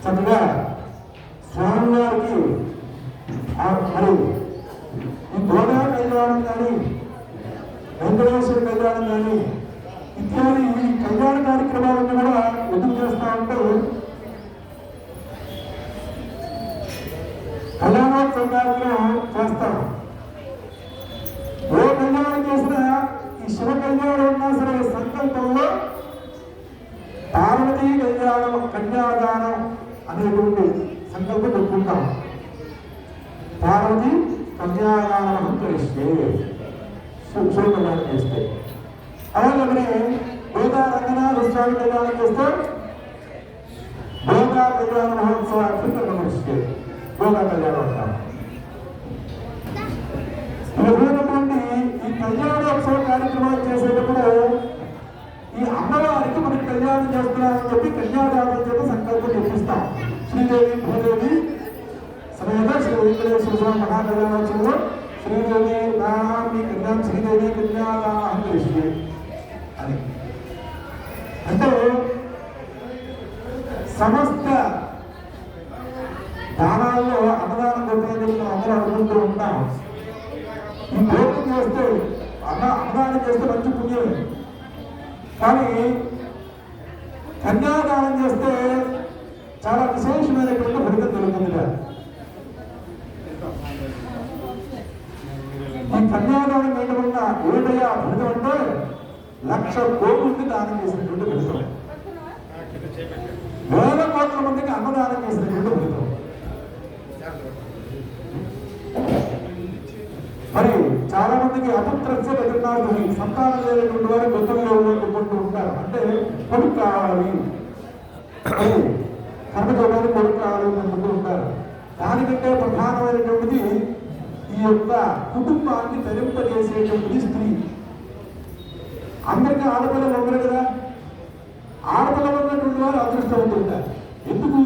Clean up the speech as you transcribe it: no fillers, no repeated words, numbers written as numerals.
చక్కగా స్వామివారికి మరి ఈ గోదా కళ్యాణం కానీ వెంకటేశ్వర కళ్యాణం కానీ ఇత్యాది ఈ కళ్యాణ కార్యక్రమాలను కూడా ఎందుకు చేస్తా ఉంటే కళ్యాణోత్సవ కార్యక్రమం చేస్తాం. ఏ కళ్యాణం చేసినా ఈ శివ కళ్యాణం ఉన్నా సరే సంకల్పంలో పార్వతీ కళ్యాణం కన్యాదానం అనేటువంటి సంకల్పం పెట్టుకుంటాం. పార్వతి కన్యాదానం కలిస్తే శివ కళ్యాణం చేస్తే అలాగే గోదా రంగనాథ స్వామి కళ్యాణం చేస్తే గోదా కళ్యాణ మహోత్సవానికి కలిస్తే గోదా కళ్యాణం అంటాం. ఉన్నటువంటి ఈ కళ్యాణోత్సవ కార్యక్రమాలు చేసేటప్పుడు ఈ అమ్మవారికి మనకి కళ్యాణం చేస్తున్నామని చెప్పి కన్యాదానం చేత సంకల్పం చేపిస్తాం. శ్రీదేవి భూదేవి సమేత శ్రీ వెంకటేశ్వర స్వామి మహాకళ్యాణోత్సవంలో శ్రీదేవి నామి కళ్యాణం శ్రీదేవి కన్యాదానం చేసి అని అంటే సమస్త దానాల్లో అన్నదానం గొప్పని అందరూ అనుకుంటూ ఉంటాం. ఈ భోజనం చేస్తే అన్నదానం చేస్తే మంచి పుణ్యమే, కానీ కన్యాదానం చేస్తే చాలా విశేషమైనటువంటి ఫలితం దొరుకుతుంది. ఈ కన్యాదానం వేయడం వల్ల ఏదయ్యా ఫలితం అంటే 1,00,000 కోట్లకి దానం చేసినటువంటి ఫలితం, 1,000 కోట్ల మందికి అన్నదానం చేసినటువంటి ఫలితం. మరి చాలా మందికి అపుత్రస్య ప్రతినాథుని సంతానం లేనటువంటి వారు గొప్పగా ఉంటూ ఉంటారు. అంటే కొడుకు కావాలి, కర్మజోగానికి కొడుకు కావాలి అనుకుంటూ ఉంటారు. దానికంటే ప్రధానమైనటువంటిది ఈ యొక్క కుటుంబాన్ని తరింపజేసేటువంటిది స్త్రీ. అందరికీ ఆడపిల్లలు ఉండరు కదా, ఆడపిల్లలు ఉన్నటువంటి వారు అదృష్టవంతులు ఉంటారు. ఎందుకు?